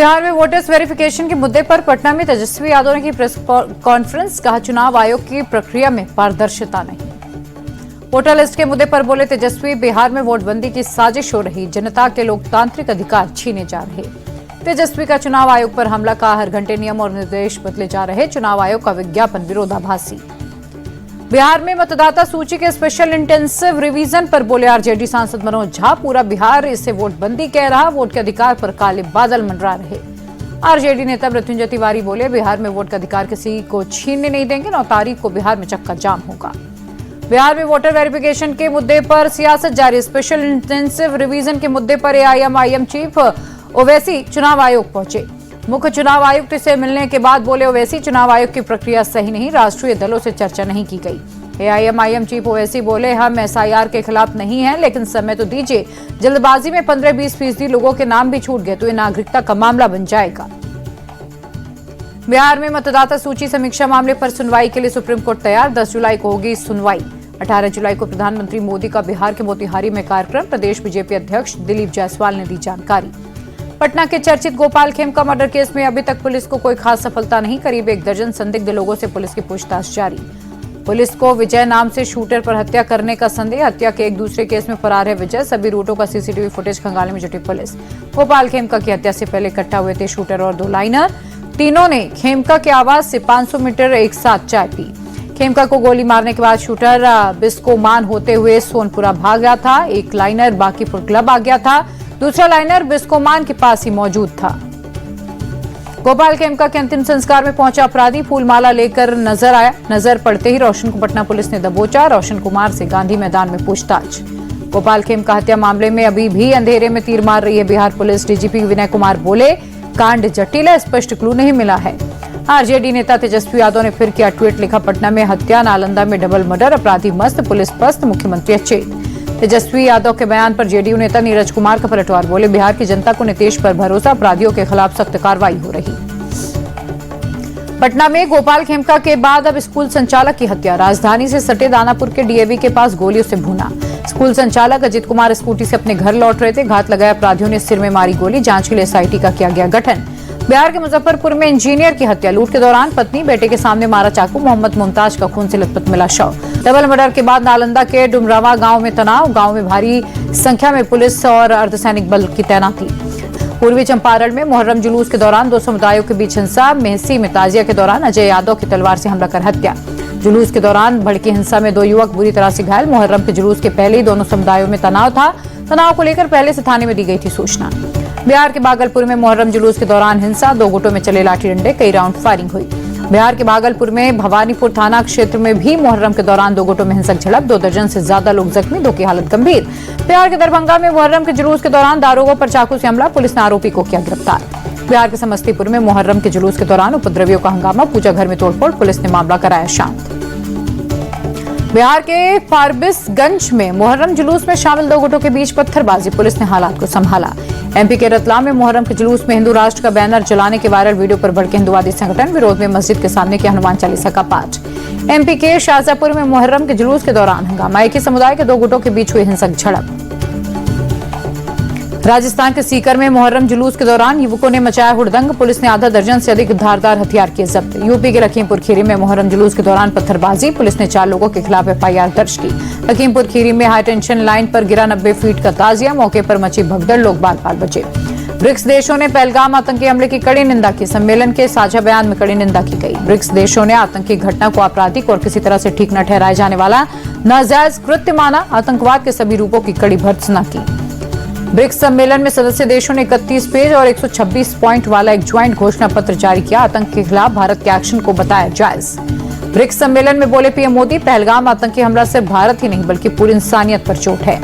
बिहार में voters verification के मुद्दे पर पटना में तेजस्वी यादव ने की प्रेस कॉन्फ्रेंस। कहा, चुनाव आयोग की प्रक्रिया में पारदर्शिता नहीं। वोटर लिस्ट के मुद्दे पर बोले तेजस्वी, बिहार में वोटबंदी की साजिश हो रही, जनता के लोकतांत्रिक अधिकार छीने जा रहे। तेजस्वी का चुनाव आयोग पर हमला। का हर घंटे नियम और निर्देश बदले जा रहे, चुनाव आयोग का विज्ञापन विरोधाभासी। बिहार में मतदाता सूची के स्पेशल इंटेंसिव रिवीजन पर बोले आरजेडी सांसद मनोज झा, पूरा बिहार इसे वोटबंदी कह रहा, वोट के अधिकार पर काले बादल मंडरा रहे। आरजेडी नेता मृत्युंजय तिवारी बोले, बिहार में वोट का अधिकार किसी को छीनने नहीं देंगे, 9 तारीख को बिहार में चक्का जाम होगा। बिहार में वोटर वेरिफिकेशन के मुद्दे पर सियासत जारी। स्पेशल इंटेंसिव रिवीजन के मुद्दे पर एआईएम चीफ ओवैसी चुनाव आयोग पहुंचे। मुख्य चुनाव आयुक्त से मिलने के बाद बोले ओवैसी, चुनाव आयोग की प्रक्रिया सही नहीं, राष्ट्रीय दलों से चर्चा नहीं की गई। एआईएम चीफ ओवैसी बोले, हम एसआईआर के खिलाफ नहीं हैं, लेकिन समय तो दीजिए। जल्दबाजी में 15-20% लोगों के नाम भी छूट गए तो ये नागरिकता का मामला बन जाएगा। बिहार में मतदाता सूची समीक्षा मामले पर सुनवाई के लिए सुप्रीम कोर्ट तैयार। 10 जुलाई को होगी सुनवाई। 18 जुलाई को प्रधानमंत्री मोदी का बिहार के मोतिहारी में कार्यक्रम। प्रदेश बीजेपी अध्यक्ष दिलीप जायसवाल ने दी जानकारी। पटना के चर्चित गोपाल खेमका मर्डर केस में अभी तक पुलिस को कोई खास सफलता नहीं। करीब 1 दर्जन संदिग्ध लोगों से पुलिस की पूछताछ जारी। पुलिस को विजय नाम से शूटर पर हत्या करने का संदेह। हत्या के एक दूसरे केस में फरार है विजय। सभी रूटों का सीसीटीवी फुटेज खंगालने में जुटी पुलिस। गोपाल खेमका की हत्या से पहले इकट्ठा हुए थे शूटर और 2 लाइनर। तीनों ने खेमका के आवास से 500 मीटर एक साथ चाय पी। खेमका को गोली मारने के बाद शूटर बिस्कोमान होते हुए सोनपुरा भाग गया था। एक लाइनर बांकीपुर क्लब आ गया था, दूसरा लाइनर बिस्कोमान के पास ही मौजूद था। गोपाल खेमका के अंतिम संस्कार में पहुंचा अपराधी फूलमाला लेकर नजर आया। नजर पड़ते ही रोशन को पटना पुलिस ने दबोचा। रोशन कुमार से गांधी मैदान में पूछताछ। गोपाल खेमका हत्या मामले में अभी भी अंधेरे में तीर मार रही है बिहार पुलिस। डीजीपी विनय कुमार बोले, कांड जटिल है, स्पष्ट क्लू नहीं मिला है। आरजेडी नेता तेजस्वी यादव ने फिर किया ट्वीट। लिखा, पटना में हत्या, नालंदा में डबल मर्डर, अपराधी मस्त, पुलिस पस्त, मुख्यमंत्री अचेत। तेजस्वी यादव के बयान पर जेडीयू नेता नीरज कुमार का पलटवार। बोले, बिहार की जनता को नीतीश पर भरोसा, अपराधियों के खिलाफ सख्त कार्रवाई हो रही। पटना में गोपाल खेमका के बाद अब स्कूल संचालक की हत्या। राजधानी से सटे दानापुर के डीएवी के पास गोलियों से भूना। स्कूल संचालक अजित कुमार स्कूटी से अपने घर लौट रहे थे। घात लगाए अपराधियों ने सिर में मारी गोली। जांच के लिए एसआईटी का किया गया गठन। बिहार के मुजफ्फरपुर में इंजीनियर की हत्या। लूट के दौरान पत्नी बेटे के सामने मारा चाकू। मोहम्मद मुमताज का खून से लथपथ मिला शव। डबल मर्डर के बाद नालंदा के डुमरावा गांव में तनाव। गांव में भारी संख्या में पुलिस और अर्धसैनिक बल की तैनाती। पूर्वी चंपारण में मुहर्रम जुलूस के दौरान 2 समुदायों के बीच हिंसा। मेहसी में ताजिया के दौरान अजय यादव की तलवार से हमला कर हत्या। जुलूस के दौरान भड़की हिंसा में 2 युवक बुरी तरह से घायल। मुहर्रम के जुलूस के पहले ही दोनों समुदायों में तनाव था। तनाव को लेकर पहले से थाने में दी गई थी सूचना। बिहार के भागलपुर में मुहर्रम जुलूस के दौरान हिंसा। 2 गुटों में चले लाठी डंडे, कई राउंड फायरिंग हुई। बिहार के भागलपुर में भवानीपुर थाना क्षेत्र में भी मुहर्रम के दौरान 2 गुटों में हिंसक झड़प। 2 दर्जन से ज्यादा लोग जख्मी, 2 की हालत गंभीर। बिहार के दरभंगा में मुहर्रम के जुलूस के दौरान दारोगा पर चाकू से हमला। पुलिस ने आरोपी को किया गिरफ्तार। बिहार के समस्तीपुर में मुहर्रम के जुलूस के दौरान उपद्रवियों का हंगामा। पूजा घर में तोड़फोड़, पुलिस ने मामला कराया शांत। बिहार के फारबिसगंज में मुहर्रम जुलूस में शामिल 2 गुटों के बीच पत्थरबाजी। पुलिस ने हालात को संभाला। एमपी के रतलाम में मुहर्रम के जुलूस में हिंदू राष्ट्र का बैनर जलाने के वायरल वीडियो पर भड़के हिंदुवादी संगठन। विरोध में मस्जिद के सामने किया हनुमान चालीसा का पाठ। एमपी के शाहजहांपुर में मुहर्रम के जुलूस के दौरान हंगामा। एक ही समुदाय के 2 गुटों के बीच हुई हिंसक झड़प। राजस्थान के सीकर में मुहर्रम जुलूस के दौरान युवकों ने मचाया हुड़दंग। पुलिस ने आधा दर्जन से अधिक धारदार हथियार किए जब्त। यूपी के लखीमपुर खीरी में मुहर्रम जुलूस के दौरान पत्थरबाजी। पुलिस ने 4 लोगों के खिलाफ एफआईआर दर्ज की। लखीमपुर खीरी में हाई टेंशन लाइन पर गिरा 90 फीट का ताजिया। मौके पर मची भगदड़, लोग बाल बाल बचे। ब्रिक्स देशों ने पहलगाम आतंकी हमले की कड़ी निंदा की। सम्मेलन के साझा बयान में कड़ी निंदा की गई। ब्रिक्स देशों ने आतंकी घटना को आपराधिक और किसी तरह से ठीक न ठहराए जाने वाला नाजायज कृत्य माना। आतंकवाद के सभी रूपों की कड़ी भर्त्सना की। ब्रिक्स सम्मेलन में सदस्य देशों ने 31 पेज और 126 पॉइंट वाला एक ज्वाइंट घोषणा पत्र जारी किया। आतंक के खिलाफ भारत के एक्शन को बताया जायज। ब्रिक्स सम्मेलन में बोले पीएम मोदी, पहलगाम आतंकी हमला सिर्फ भारत ही नहीं बल्कि पूरी इंसानियत पर चोट है।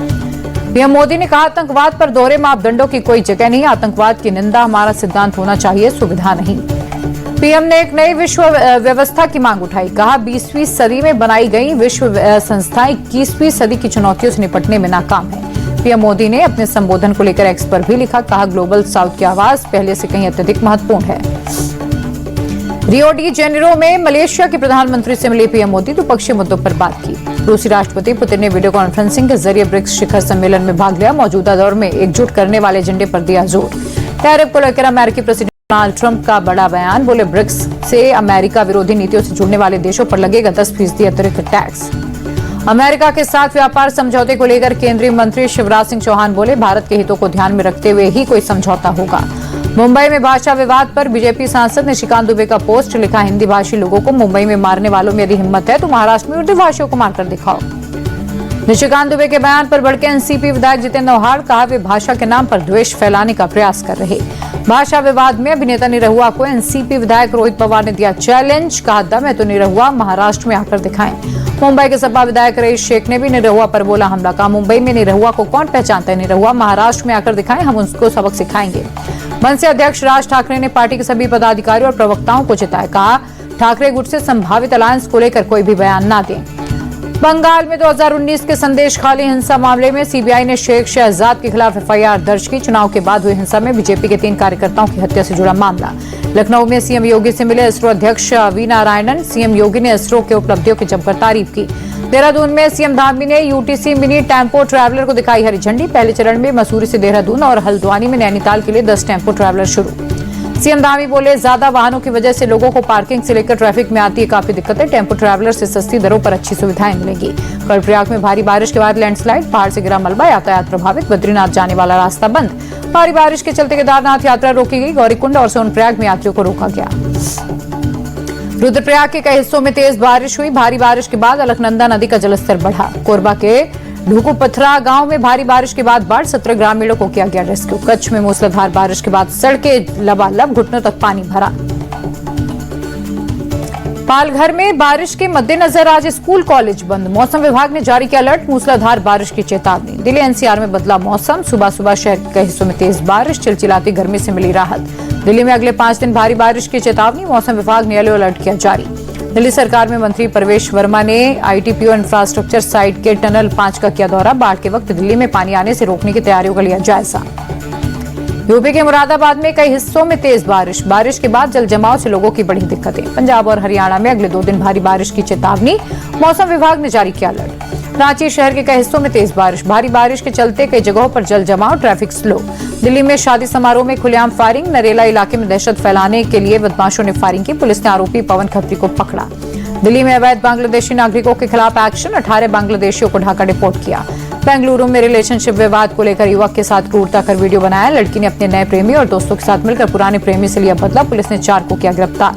पीएम मोदी ने कहा, आतंकवाद पर दोहरे मापदंडों की कोई जगह नहीं। आतंकवाद की निंदा हमारा सिद्धांत होना चाहिए, सुविधा नहीं। पीएम ने एक नई विश्व व्यवस्था की मांग उठाई। कहा, 20वीं सदी में बनाई गई विश्व संस्थाएं 21वीं सदी की चुनौतियों से निपटने में नाकाम है। पीएम मोदी ने अपने संबोधन को लेकर एक्स पर भी लिखा। कहा, ग्लोबल साउथ की आवाज पहले से कहीं अत्यधिक महत्वपूर्ण है। रियो डी जेनेरो में मलेशिया के प्रधानमंत्री से मिले पीएम मोदी। द्विपक्षीय मुद्दों पर बात की। रूसी राष्ट्रपति पुतिन ने वीडियो कॉन्फ्रेंसिंग के जरिए ब्रिक्स शिखर सम्मेलन में भाग लिया। मौजूदा दौर में एकजुट करने वाले एजेंडे पर दिया जोर। टैरिफ को लेकर अमेरिकी प्रेसिडेंट डोनाल्ड ट्रंप का बड़ा बयान। बोले ब्रिक्स से अमेरिका विरोधी नीतियों से जुड़ने वाले देशों पर लगेगा 10% अतिरिक्त टैक्स। अमेरिका के साथ व्यापार समझौते को लेकर केंद्रीय मंत्री शिवराज सिंह चौहान बोले भारत के हितों को ध्यान में रखते हुए ही कोई समझौता होगा। मुंबई में भाषा विवाद पर बीजेपी सांसद निशिकांत दुबे का पोस्ट लिखा, हिंदी भाषी लोगों को मुंबई में मारने वालों में यदि हिम्मत है तो महाराष्ट्र में उर्दू भाषियों को मारकर दिखाओ। निशिकांत दुबे के बयान पर भड़के एनसीपी विधायक जितेंद्र नौहाड़, कहा वे भाषा के नाम पर द्वेष फैलाने का प्रयास कर रहे। भाषा विवाद में अभिनेता निरहुआ को एनसीपी विधायक रोहित पवार ने दिया चैलेंज, कहा दम है तो निरहुआ महाराष्ट्र में आकर दिखाएं। मुंबई के सपा विधायक रईस शेख ने भी निरहुआ पर बोला हमला, कहा मुंबई में निरहुआ को कौन पहचानता है, निरहुआ महाराष्ट्र में आकर दिखाएं, हम उसको सबक सिखाएंगे। मनसे अध्यक्ष राज ठाकरे ने पार्टी के सभी पदाधिकारियों और प्रवक्ताओं को चिताया, कहा ठाकरे गुट से संभावित अलायंस को लेकर कोई भी बयान न दें। बंगाल में 2019 के संदेश खाली हिंसा मामले में सीबीआई ने शेख शहजाद के खिलाफ एफआईआर दर्ज की। चुनाव के बाद हुई हिंसा में बीजेपी के 3 कार्यकर्ताओं की हत्या से जुड़ा मामला। लखनऊ में सीएम योगी से मिले इसरो अध्यक्ष वी नारायणन, सीएम योगी ने इसरो के उपलब्धियों की जमकर तारीफ की। देहरादून में सीएम धामी ने यूटीसी मिनी टेम्पो ट्रैवलर को दिखाई हरी झंडी। पहले चरण में मसूरी से देहरादून और हल्द्वानी में नैनीताल के लिए 10 टेम्पो ट्रैवलर शुरू। सीएम धामी बोले ज्यादा वाहनों की वजह से लोगों को पार्किंग से लेकर ट्रैफिक में आती है काफी दिक्कतें, टेम्पो ट्रैवलर से सस्ती दरों पर अच्छी सुविधाएं मिलेंगी। कर्णप्रयाग में भारी बारिश के बाद लैंडस्लाइड, पहाड़ से गिरा मलबा, यातायात प्रभावित, बद्रीनाथ जाने वाला रास्ता बंद। भारी बारिश के चलते केदारनाथ यात्रा रोकी गई, गौरीकुंड और सोनप्रयाग में यात्रियों को रोका गया। रुद्रप्रयाग के कई हिस्सों में तेज बारिश हुई। भारी बारिश के बाद अलकनंदा नदी का जलस्तर बढ़ा। कोरबा के ढूकुपथरा गांव में भारी बारिश के बाद बाढ़, 17 ग्रामीणों को किया गया रेस्क्यू। कच्छ में मूसलाधार बारिश के बाद सड़कें लबालब, घुटनों तक पानी भरा। पालघर में बारिश के मद्देनजर आज स्कूल कॉलेज बंद। मौसम विभाग ने जारी किया अलर्ट, मूसलाधार बारिश की चेतावनी। दिल्ली एनसीआर में बदला मौसम, सुबह सुबह शहर के कई हिस्सों में तेज बारिश, चिलचिलाती गर्मी से मिली राहत। दिल्ली में अगले 5 दिन भारी बारिश की चेतावनी, मौसम विभाग ने येलो अलर्ट किया जारी। दिल्ली सरकार में मंत्री परवेश वर्मा ने आईटीपीओ इंफ्रास्ट्रक्चर साइट के टनल 5 का किया दौरा। बाढ़ के वक्त दिल्ली में पानी आने से रोकने की तैयारियों का लिया जायजा। यूपी के मुरादाबाद में कई हिस्सों में तेज बारिश, बारिश के बाद जल जमाव से लोगों की बड़ी दिक्कतें। पंजाब और हरियाणा में अगले 2 दिन भारी बारिश की चेतावनी, मौसम विभाग ने जारी किया अलर्ट। रांची शहर के कई हिस्सों में तेज बारिश, भारी बारिश के चलते कई जगहों पर जल जमाव, ट्रैफिक स्लो। दिल्ली में शादी समारोह में खुलेआम फायरिंग, नरेला इलाके में दहशत फैलाने के लिए बदमाशों ने फायरिंग की, पुलिस ने आरोपी पवन खत्री को पकड़ा। दिल्ली में अवैध बांग्लादेशी नागरिकों के खिलाफ एक्शन, 18 बांग्लादेशियों को ढाका डिपोर्ट किया। बेंगलुरु में रिलेशनशिप विवाद को लेकर युवक के साथ क्रूरता कर वीडियो बनाया। लड़की ने अपने नए प्रेमी और दोस्तों के साथ मिलकर पुराने प्रेमी से लिया बदला, पुलिस ने 4 को किया गिरफ्तार।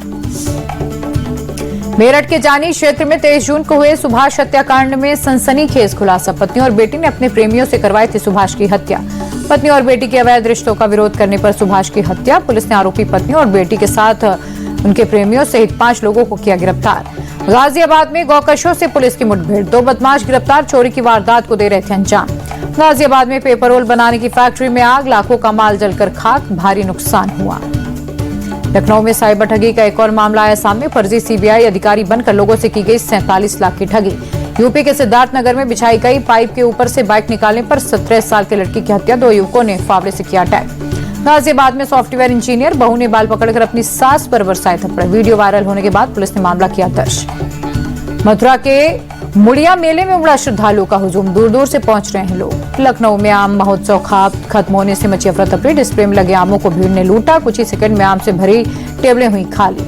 मेरठ के जानी क्षेत्र में 23 जून को हुए सुभाष हत्याकांड में सनसनीखेज खुलासा, पत्नी और बेटी ने अपने प्रेमियों से करवाई थी सुभाष की हत्या। पत्नी और बेटी के अवैध रिश्तों का विरोध करने पर सुभाष की हत्या, पुलिस ने आरोपी पत्नी और बेटी के साथ उनके प्रेमियों सहित 5 लोगों को किया गिरफ्तार। गाजियाबाद में गौकशों से पुलिस की मुठभेड़, 2 बदमाश गिरफ्तार, चोरी की वारदात को दे रहे थे अंजाम। गाजियाबाद में पेपर रोल बनाने की फैक्ट्री में आग, लाखों का माल जलकर खाक, भारी नुकसान हुआ। लखनऊ में साइबर ठगी का एक और मामला आया सामने, फर्जी सीबीआई अधिकारी बनकर लोगों से की गई 47 लाख की ठगी। यूपी के सिद्धार्थनगर में बिछाई गई पाइप के ऊपर से बाइक निकालने पर 17 साल की लड़की की हत्या, 2 युवकों ने फावड़े से किया अटैक। गाजियाबाद में सॉफ्टवेयर इंजीनियर बहू ने बाल पकड़कर अपनी सास पर बरसाए थप्पड़, वीडियो वायरल होने के बाद पुलिस ने मामला किया दर्ज। मथुरा के मुड़िया मेले में उमड़ा श्रद्धालुओं का हुजूम, दूर दूर से पहुंच रहे हैं लोग। लखनऊ में आम महोत्सव खत्म होने से मची अफरा तफरी, डिस्प्ले में लगे आमों को भीड़ ने लूटा, कुछ ही सेकंड में आम से भरी टेबलें हुई खाली।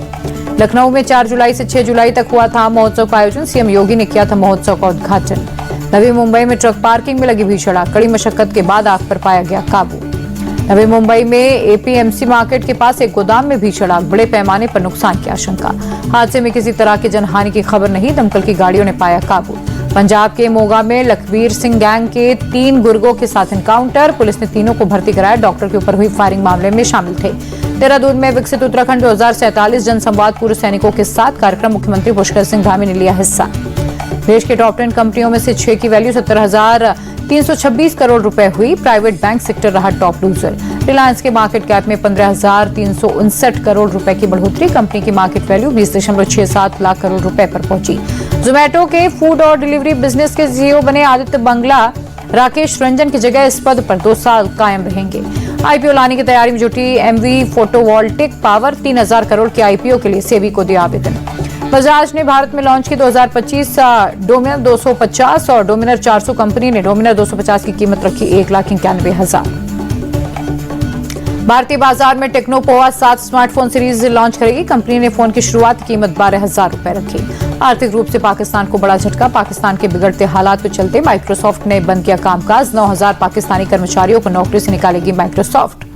लखनऊ में 4 जुलाई से 6 जुलाई तक हुआ था महोत्सव का आयोजन, सीएम योगी ने किया था महोत्सव का उद्घाटन। नवी मुंबई में ट्रक पार्किंग में लगी भीषण आग, कड़ी मशक्कत के बाद आग पर पाया गया काबू। नवी मुंबई में एपीएमसी मार्केट के पास एक गोदाम में भीषण आग, बड़े पैमाने पर नुकसान की आशंका। हादसे में किसी तरह की जनहानि की खबर नहीं, दमकल की गाड़ियों ने पाया काबू। पंजाब के मोगा में लखबीर सिंह गैंग के 3 गुर्गों के साथ एनकाउंटर, पुलिस ने तीनों को भर्ती कराया, डॉक्टर के ऊपर हुई फायरिंग मामले में शामिल थे। देहरादून में विकसित उत्तराखंड 2047 जनसंवाद पूर्व सैनिकों के साथ कार्यक्रम, मुख्यमंत्री पुष्कर सिंह धामी ने लिया हिस्सा। देश के टॉप 10 कंपनियों में से 6 की वैल्यू 70,326 करोड़ रुपए हुई, प्राइवेट बैंक सेक्टर रहा टॉप लूजर। रिलायंस के मार्केट कैप में 15,359 करोड़ रुपए की बढ़ोतरी, कंपनी की मार्केट वैल्यू 20.67 लाख करोड़ रुपए पर पहुंची। जोमेटो के फूड और डिलीवरी बिजनेस के सीईओ बने आदित्य बंगला, राकेश रंजन की जगह इस पद पर 2 साल कायम रहेंगे। आईपीओ लाने की तैयारी में जुटी एमवी फोटोवोल्टिक पावर, 3,000 करोड़ के आईपीओ के लिए सेबी को दिया आवेदन। बजाज ने भारत में लॉन्च की 2025 डोमिनर 250 और डोमिनर 400, कंपनी ने डोमिनर 250 की कीमत रखी 1,91,000। भारतीय बाजार में टेक्नोपोवा 7 स्मार्टफोन सीरीज लॉन्च करेगी। कंपनी ने फोन की शुरुआत कीमत 12,000 रुपए रखी। आर्थिक रूप से पाकिस्तान को बड़ा झटका। पाकिस्तान के बिगड़ते हालात के चलते माइक्रोसॉफ्ट ने बंद किया कामकाज। 9,000 पाकिस्तानी कर्मचारियों को नौकरी से निकालेगी माइक्रोसॉफ्ट।